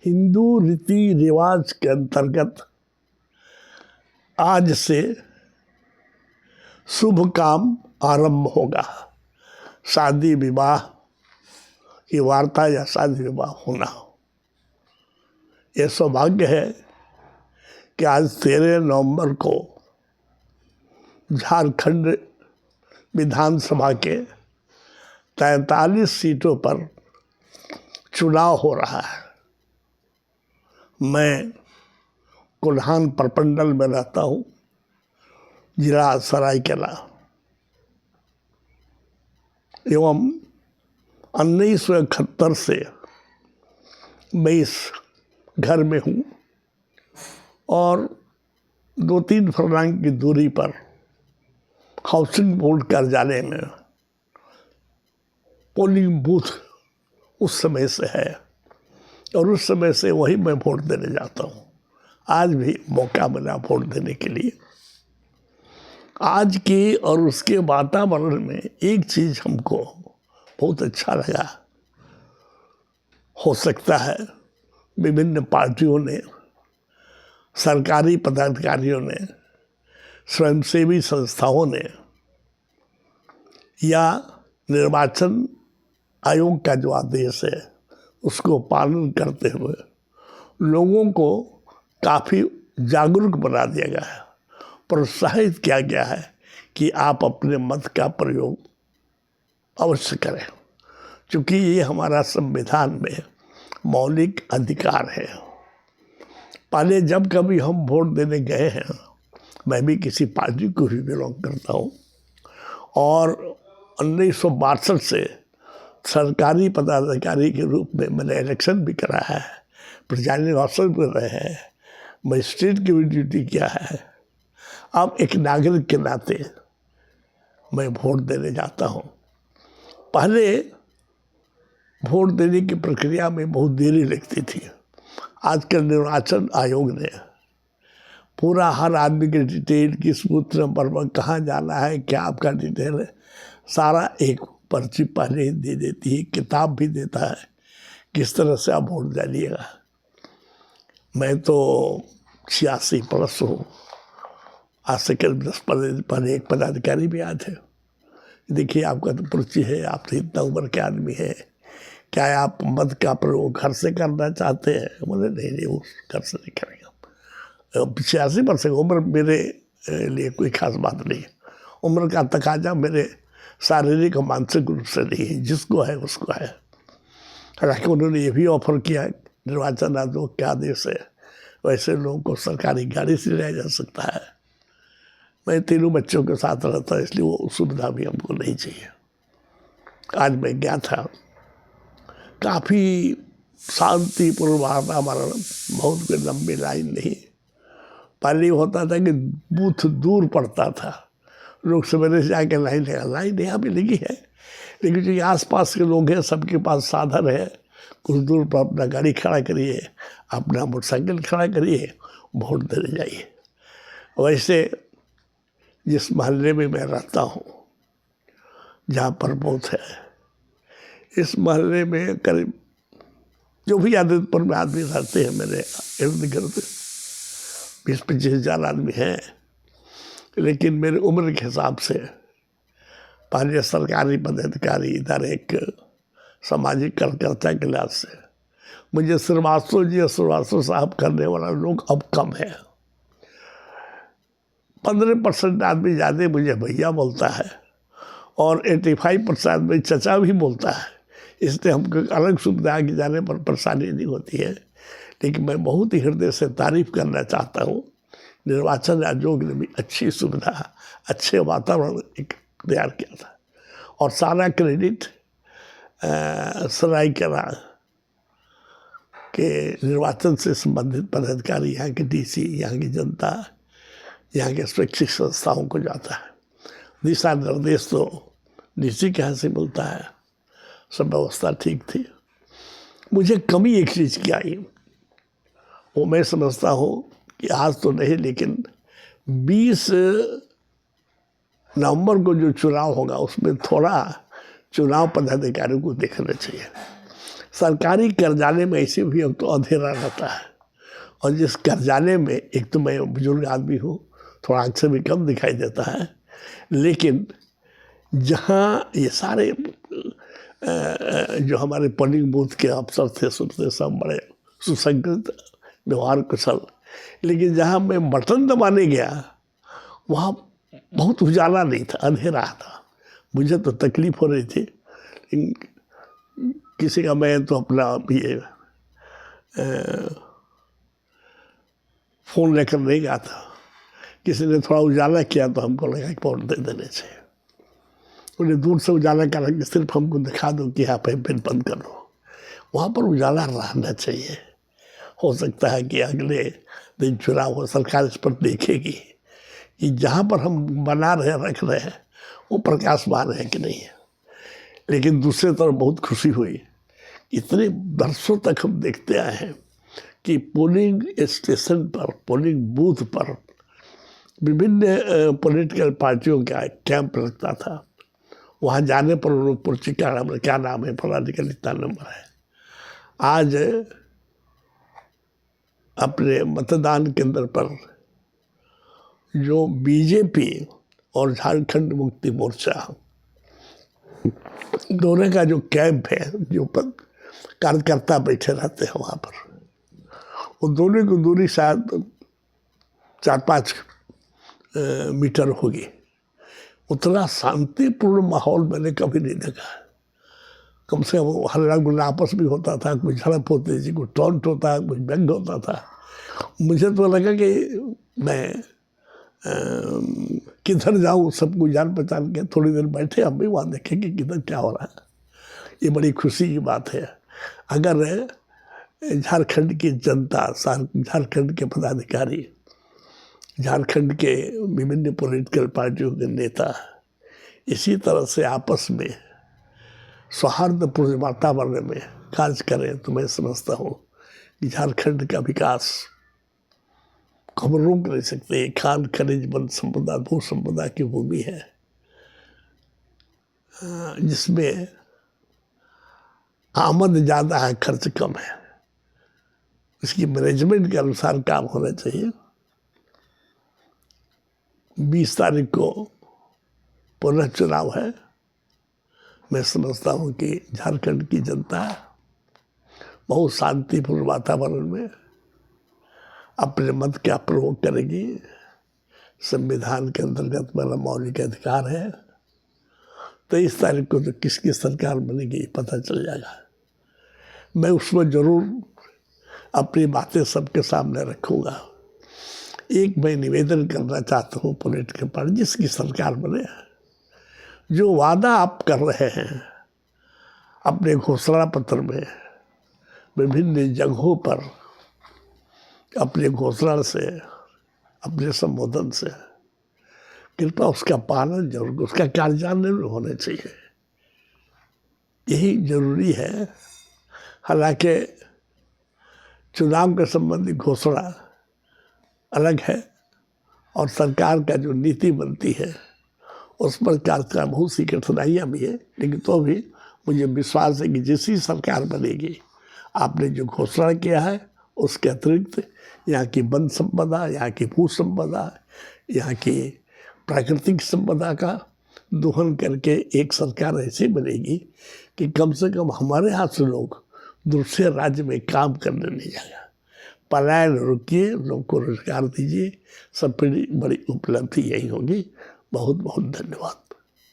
हिंदू रीति रिवाज के अंतर्गत आज से शुभ काम आरंभ होगा। शादी विवाह की वार्ता या शादी विवाह होना, ये सौभाग्य है कि आज 13 नवंबर को झारखंड विधानसभा के 43 सीटों पर चुनाव हो रहा है। मैं कोल्हान प्रमंडल में रहता हूँ, जिला सरायकेला, एवं 1971 से मैं इस घर में हूँ और 2-3 फर्लांग की दूरी पर हाउसिंग बोर्ड कार्यालय में पोलिंग बूथ उस समय से है और उस समय से वही मैं वोट देने जाता हूँ। आज भी मौका मिला वोट देने के लिए। आज के और उसके वातावरण में एक चीज़ हमको बहुत अच्छा लगा। हो सकता है विभिन्न पार्टियों ने, सरकारी पदाधिकारियों ने, स्वयंसेवी संस्थाओं ने या निर्वाचन आयोग का जो आदेश है उसको पालन करते हुए लोगों को काफ़ी जागरूक बना दिया गया है, प्रोत्साहित किया गया है कि आप अपने मत का प्रयोग अवश्य करें, क्योंकि ये हमारा संविधान में मौलिक अधिकार है। पहले जब कभी हम वोट देने गए हैं, मैं भी किसी पार्टी को भी बिलोंग करता हूँ और 1962 से सरकारी पदाधिकारी के रूप में मैंने इलेक्शन भी कराया है, प्रिजाइडिंग ऑफिसर भी रहे हैं, मजिस्ट्रेट की भी ड्यूटी किया है। अब एक नागरिक के नाते मैं वोट देने जाता हूँ। पहले वोट देने की प्रक्रिया में बहुत देरी लगती थी। आजकल निर्वाचन आयोग ने पूरा हर आदमी के डिटेल, किस बूथ नंबर पर कहाँ जाना है, क्या आपका डिटेल है, सारा एक पर्ची पहले ही दे देती है, किताब भी देता है किस तरह से आप वोट डालिएगा। मैं तो 86+ हूँ। आज से करीब 10 दिन पहले एक पदाधिकारी भी आए थे। देखिए आपका तो पर्ची है, आप तो इतना उम्र के आदमी है, क्या आप मत का प्रयोग घर से करना चाहते हैं? बोले नहीं, वो घर से नहीं करेंगे। 86 उम्र मेरे लिए कोई खास बात नहीं है। उम्र का तकाजा मेरे शारीरिक और मानसिक रूप से नहीं है, जिसको है उसको है। हालांकि उन्होंने ये भी ऑफर किया, निर्वाचन आयोग के आदेश है वैसे लोगों को सरकारी गाड़ी से लाया जा सकता है। मैं 3 बच्चों के साथ रहता, इसलिए वो सुविधा भी हमको नहीं चाहिए। आज मैं गया था, काफ़ी शांतिपूर्ण वातावरण, बहुत कोई लंबी लाइन नहीं। पहले होता था कि बूथ दूर पड़ता था, लोग सवेरे से जाके लाइन लगा। लाइन यहाँ भी लगी है, लेकिन जो आसपास के लोग हैं सबके पास साधन है, कुछ दूर पर अपना गाड़ी खड़ा करिए, अपना मोटरसाइकिल खड़ा करिए, वोट देने जाइए। वैसे जिस मोहल्ले में मैं रहता हूँ, जहाँ पर बूथ है, इस मोहल्ले में करीब जो भी आदत पर में आदमी रहते हैं, मेरे इर्द गिर्द 20-25 हज़ार आदमी हैं। लेकिन मेरी उम्र के हिसाब से पहले सरकारी पदाधिकारी, इधर एक सामाजिक कार्यकर्ता के लिहाज से मुझे श्रीवास्तव साहब करने वाला लोग अब कम है। 15% आदमी ज़्यादा मुझे भैया बोलता है और 85% आदमी चचा भी बोलता है। इसलिए हमको अलग सुविधा आगे जाने पर परेशानी नहीं होती है। लेकिन मैं बहुत ही हृदय से तारीफ करना चाहता हूँ, निर्वाचन आयोग ने भी अच्छी सुविधा, अच्छे वातावरण तैयार किया था और सारा क्रेडिट सरायकेला के निर्वाचन से संबंधित पदाधिकारी, यहाँ के डीसी, यहाँ की जनता, यहाँ के स्वैच्छिक संस्थाओं को जाता है। दिशा निर्देश तो डीसी के यहाँ से मिलता है। सब व्यवस्था ठीक थी। मुझे कमी एक चीज़ की आई, वो मैं समझता हूँ कि आज तो नहीं, लेकिन 20 नवंबर को जो चुनाव होगा उसमें थोड़ा चुनाव पदाधिकारियों को देखना चाहिए। सरकारी कर्जाने में ऐसे भी अब तो अंधेरा रहता है, और जिस कर्जाने में, एक तो मैं बुजुर्ग आदमी हूँ, थोड़ा आँख से भी कम दिखाई देता है, लेकिन जहाँ ये सारे जो हमारे पोलिंग बूथ के अफसर थे सुनते सब बड़े सुसंगत, व्यवहार कुशल, लेकिन जहाँ मैं बटन दबाने गया वहाँ बहुत उजाला नहीं था, अंधेरा था। मुझे तो तकलीफ हो रही थी, किसी का, मैं तो अपना ये फ़ोन लेकर नहीं गया था, किसी ने थोड़ा उजाला किया तो हमको लगा कि वोट दे देने चाहिए। उन्हें दूर से उजाला करा कि सिर्फ हमको दिखा दो कि यहाँ पे फिर बंद कर दो, वहाँ पर उजाला रहना चाहिए। हो सकता है कि अगले दिन चुनाव हो, सरकार इस पर देखेगी कि जहाँ पर हम बना रहे रख रहे हैं वो प्रकाशमान है कि नहीं है। लेकिन दूसरी तरफ बहुत खुशी हुई, इतने वर्षों तक हम देखते आए हैं कि पोलिंग स्टेशन पर, पोलिंग बूथ पर विभिन्न पॉलिटिकल पार्टियों का कैंप लगता था। वहाँ जाने पर उन्होंने पर्ची का क्या नाम है, फलाने का इतना नंबर है। आज अपने मतदान केंद्र पर जो बीजेपी और झारखंड मुक्ति मोर्चा दोनों का जो कैंप है, जो पर कार्यकर्ता बैठे रहते हैं वहाँ पर, वो दोनों की दूरी शायद 4-5 मीटर होगी। उतना शांतिपूर्ण माहौल मैंने कभी नहीं देखा। कम से कम हल्ला गुल्ला आपस में होता था, कुछ झड़प होती थी, कुछ टॉन्ट होता, कुछ व्यंग होता था। मुझे तो लगा कि मैं किधर जाऊँ, सबको जान पहचान के थोड़ी देर बैठे हम भी वहाँ देखें कि किधर क्या हो रहा है। ये बड़ी खुशी की बात है। अगर झारखंड की जनता, झारखंड के पदाधिकारी, झारखंड के विभिन्न पॉलिटिकल पार्टियों के नेता इसी तरह से आपस में सौहार्दपूर्ण वातावरण में कार्य करें तो मैं समझता हूँ कि झारखंड का विकास हम रोक नहीं सकते। खान खनिज वन संपदा, भू संपदा की भूमि है, जिसमें आमद ज़्यादा है, खर्च कम है। इसकी मैनेजमेंट के अनुसार काम होना चाहिए। 20 तारीख को पुनः चुनाव है। मैं समझता हूँ कि झारखंड की जनता बहुत शांतिपूर्ण वातावरण में अपने मत का प्रयोग करेगी। संविधान के अंतर्गत मेरा मौलिक अधिकार है। 23 तारीख को तो किसकी सरकार बनेगी पता चल जाएगा। मैं उसमें जरूर अपनी बातें सबके सामने रखूँगा। एक मैं निवेदन करना चाहता हूँ पॉलिटिकल पार्टी, जिसकी सरकार बने, जो वादा आप कर रहे हैं अपने घोषणा पत्र में, विभिन्न जगहों पर अपने घोषणा से, अपने संबोधन से, कृपया उसका पालन जरूर, उसका कार्यान्वयन होना चाहिए। यही जरूरी है। हालांकि चुनाव के संबंधी घोषणा अलग है और सरकार का जो नीति बनती है उस पर कार्यक्रम बहुत सी कठिनाइयाँ भी है, लेकिन तो भी मुझे विश्वास है कि जैसी सरकार बनेगी, आपने जो घोषणा किया है उसके अतिरिक्त यहाँ की वन संपदा, यहाँ की भू संपदा, यहाँ की प्राकृतिक संपदा का दोहन करके एक सरकार ऐसी बनेगी कि कम से कम हमारे यहाँ से लोग दूसरे राज्य में काम करने नहीं जाएगा। पलायन रुकिए, लोग को रोजगार दीजिए। सब बड़ी उपलब्धि यही होगी। बहुत बहुत धन्यवाद।